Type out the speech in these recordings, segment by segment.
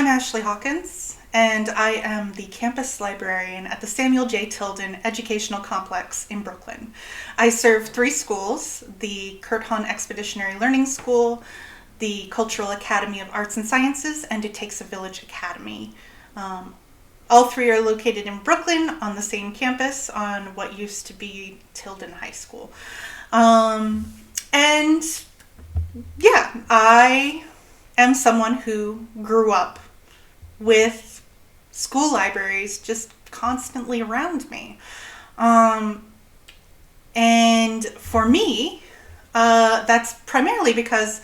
I'm Ashley Hawkins, and I am the campus librarian at the Samuel J. Tilden Educational Complex in Brooklyn. I serve 3 schools: the Kurt Hahn Expeditionary Learning School, the Cultural Academy of Arts and Sciences, and It Takes a Village Academy. All 3 are located in Brooklyn on the same campus on what used to be Tilden High School. And yeah, I am someone who grew up with school libraries just constantly around me. And for me, that's primarily because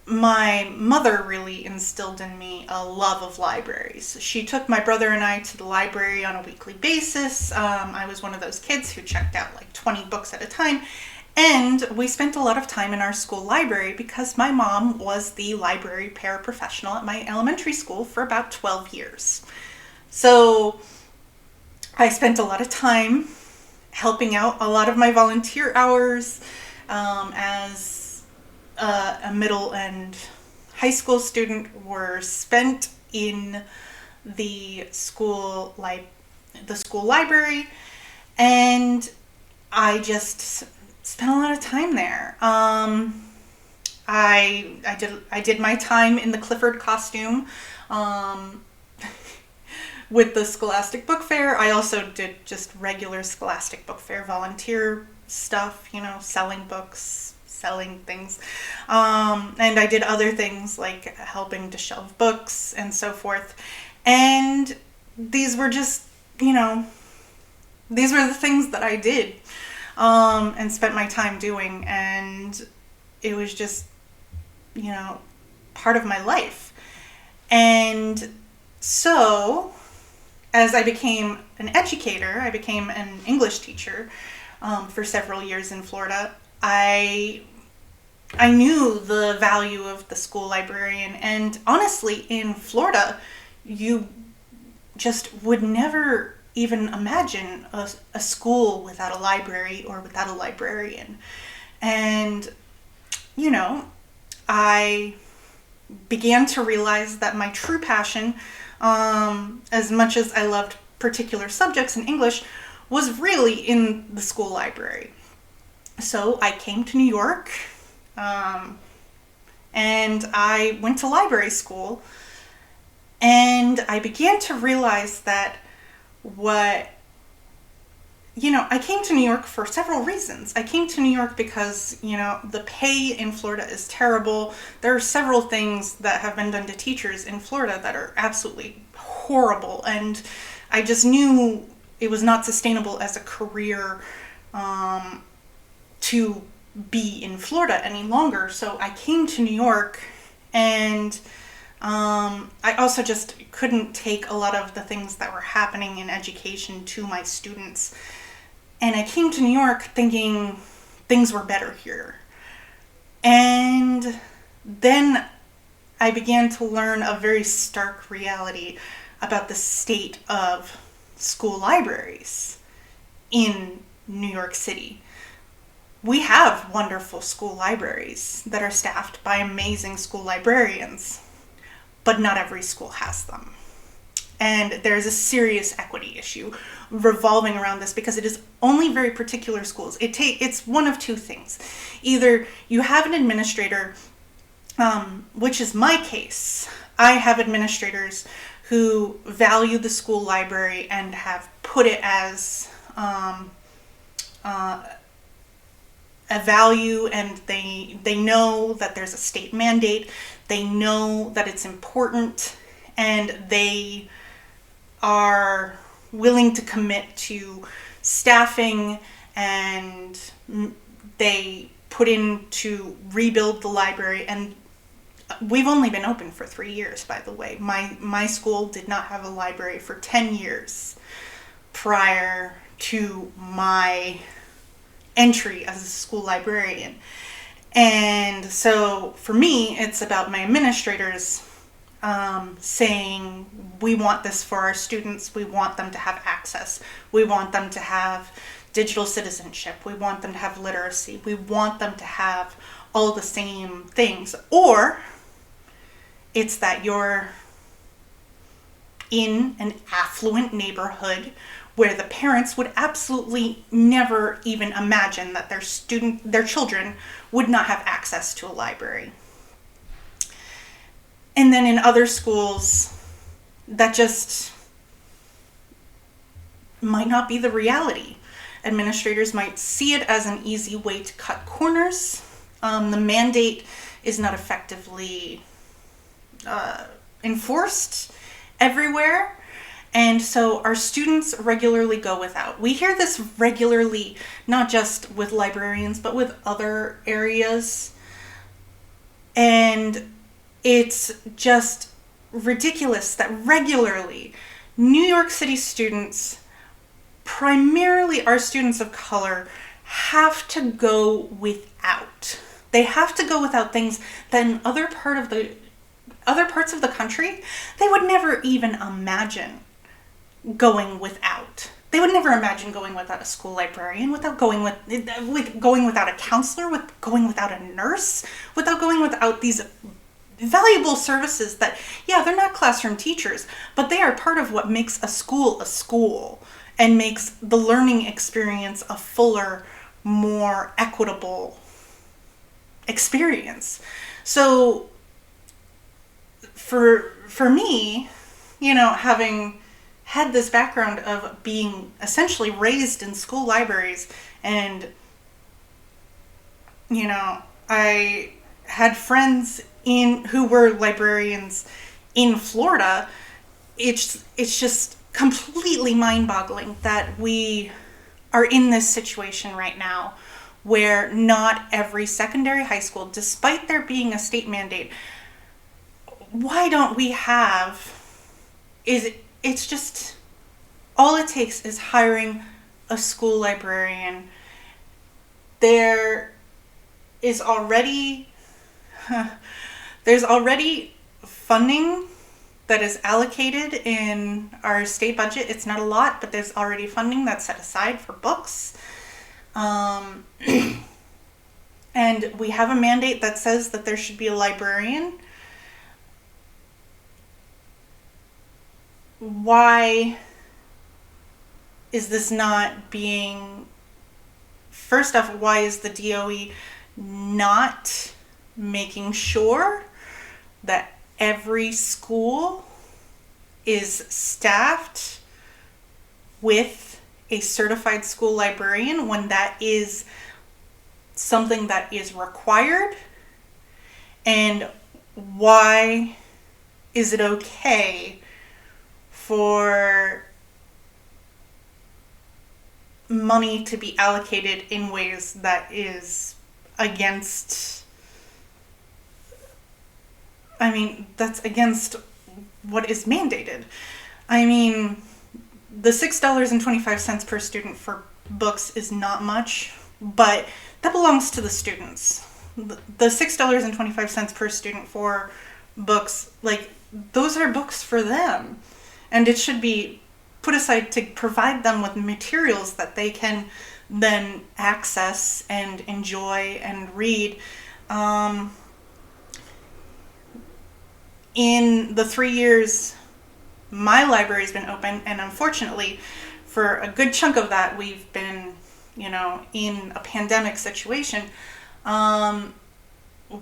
my mother really instilled in me a love of libraries. She took my brother and I to the library on a weekly basis. I was one of those kids who checked out like 20 books at a time. And we spent a lot of time in our school library because my mom was the library paraprofessional at my elementary school for about 12 years. So I spent a lot of time helping out. A lot of my volunteer hours as a middle and high school student were spent in the school library, and I just spent a lot of time there. I did my time in the Clifford costume with the Scholastic Book Fair. I also did just regular Scholastic Book Fair volunteer stuff, selling books, selling things. And I did other things like helping to shelve books and so forth. And these were just, these were the things that I did. And spent my time doing, and it was just, part of my life. And so, as I became an educator, I became an English teacher for several years in Florida. I knew the value of the school librarian, and honestly, in Florida, you just would never even imagine a school without a library or without a librarian. And, I began to realize that my true passion, as much as I loved particular subjects in English, was really in the school library. So I came to New York, and I went to library school, and I began to realize that I came to New York for several reasons. I came to New York because, the pay in Florida is terrible. There are several things that have been done to teachers in Florida that are absolutely horrible. And I just knew it was not sustainable as a career to be in Florida any longer. So I came to New York, and I also just couldn't take a lot of the things that were happening in education to my students. And I came to New York thinking things were better here. And then I began to learn a very stark reality about the state of school libraries in New York City. We have wonderful school libraries that are staffed by amazing school librarians, but not every school has them. And there's a serious equity issue revolving around this because it is only very particular schools. It's one of 2 things. Either you have an administrator, which is my case. I have administrators who value the school library and have put it as a value, and they know that there's a state mandate. They know that it's important, and they are willing to commit to staffing, and they put in to rebuild the library. And we've only been open for 3 years, by the way. My school did not have a library for 10 years prior to my entry as a school librarian. And so for me, it's about my administrators saying, we want this for our students. We want them to have access. We want them to have digital citizenship. We want them to have literacy. We want them to have all the same things. Or it's that you're in an affluent neighborhood where the parents would absolutely never even imagine that their children would not have access to a library. And then in other schools, that just might not be the reality. Administrators might see it as an easy way to cut corners. The mandate is not effectively enforced everywhere. And so our students regularly go without. We hear this regularly, not just with librarians, but with other areas. And it's just ridiculous that regularly New York City students, primarily our students of color, have to go without. They have to go without things that in other parts of the country, they would never even imagine going without. They would never imagine going without a school librarian, without going without a counselor, going without a nurse, without going without these valuable services that, yeah, they're not classroom teachers, but they are part of what makes a school and makes the learning experience a fuller, more equitable experience. So for me, having had this background of being essentially raised in school libraries, and I had friends who were librarians in Florida, it's just completely mind-boggling that we are in this situation right now where not every secondary high school, despite there being a state mandate, why don't we have, it's just, all it takes is hiring a school librarian. There's already funding that is allocated in our state budget. It's not a lot, but there's already funding that's set aside for books. And we have a mandate that says that there should be a librarian. Why is this not being, first off, why is the DOE not making sure that every school is staffed with a certified school librarian when that is something that is required? And why is it okay for money to be allocated in ways that is against, that's against what is mandated? The $6.25 per student for books is not much, but that belongs to the students. The $6.25 per student for books, those are books for them. And it should be put aside to provide them with materials that they can then access and enjoy and read. In the 3 years my library's been open, and unfortunately for a good chunk of that we've been, in a pandemic situation,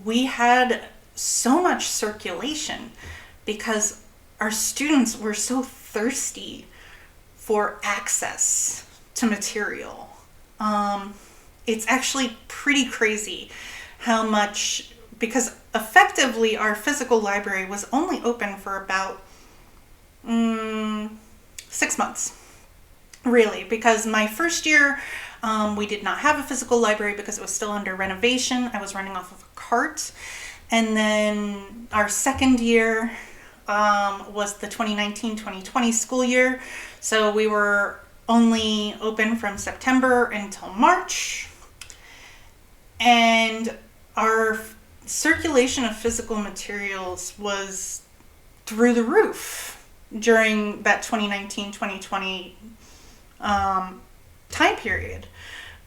we had so much circulation because our students were so thirsty for access to material. It's actually pretty crazy how much, because effectively our physical library was only open for about 6 months, really, because my first year we did not have a physical library because it was still under renovation. I was running off of a cart. And then our second year was the 2019-2020 school year. So we were only open from September until March. And our circulation of physical materials was through the roof during that 2019-2020 time period,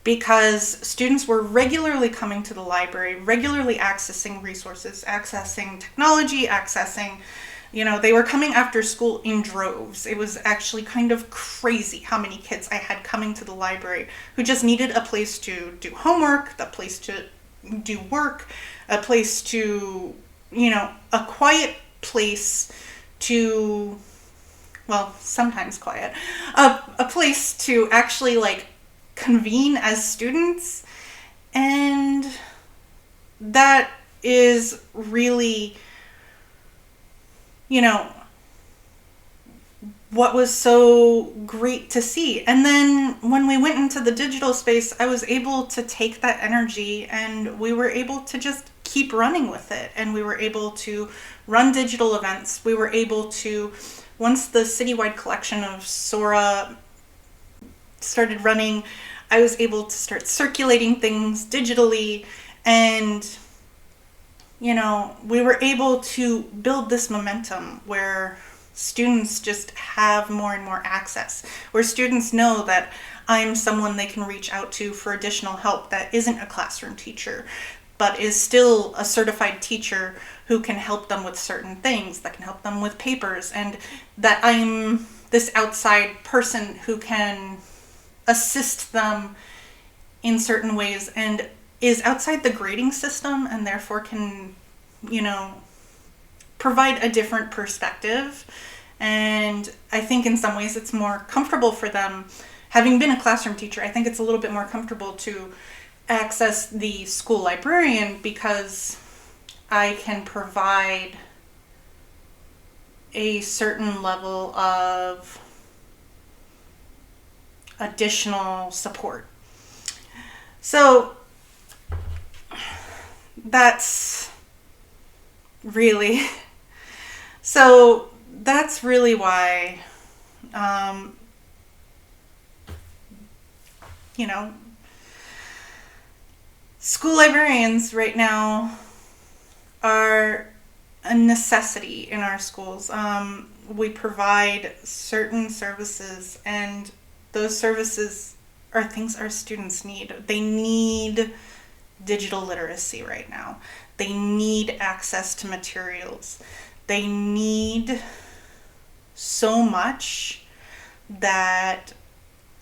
because students were regularly coming to the library, regularly accessing resources, accessing technology, accessing, They were coming after school in droves. It was actually kind of crazy how many kids I had coming to the library who just needed a place to do homework, a place to do work, a place to, a quiet place to, well, sometimes quiet, a place to actually convene as students. And that is really, what was so great to see. And then when we went into the digital space, I was able to take that energy and we were able to just keep running with it. And we were able to run digital events. We were able to, once the citywide collection of Sora started running, I was able to start circulating things digitally, and we were able to build this momentum where students just have more and more access, where students know that I'm someone they can reach out to for additional help that isn't a classroom teacher, but is still a certified teacher who can help them with certain things, that can help them with papers, and that I'm this outside person who can assist them in certain ways and is outside the grading system and therefore can, provide a different perspective. And I think in some ways it's more comfortable for them. Having been a classroom teacher, I think it's a little bit more comfortable to access the school librarian because I can provide a certain level of additional support. So that's really why, school librarians right now are a necessity in our schools. We provide certain services, and those services are things our students need. They need digital literacy right now. They need access to materials. They need so much that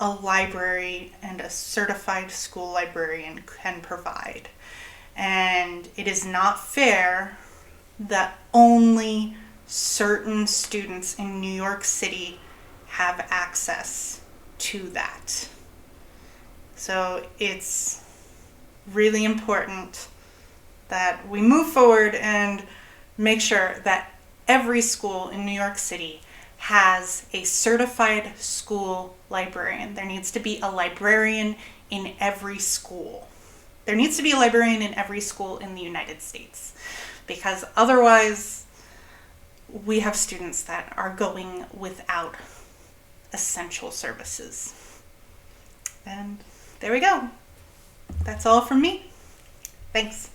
a library and a certified school librarian can provide. And it is not fair that only certain students in New York City have access to that. So it's really important that we move forward and make sure that every school in New York City has a certified school librarian. There needs to be a librarian in every school. There needs to be a librarian in every school in the United States, because otherwise we have students that are going without essential services. And there we go. That's all from me. Thanks.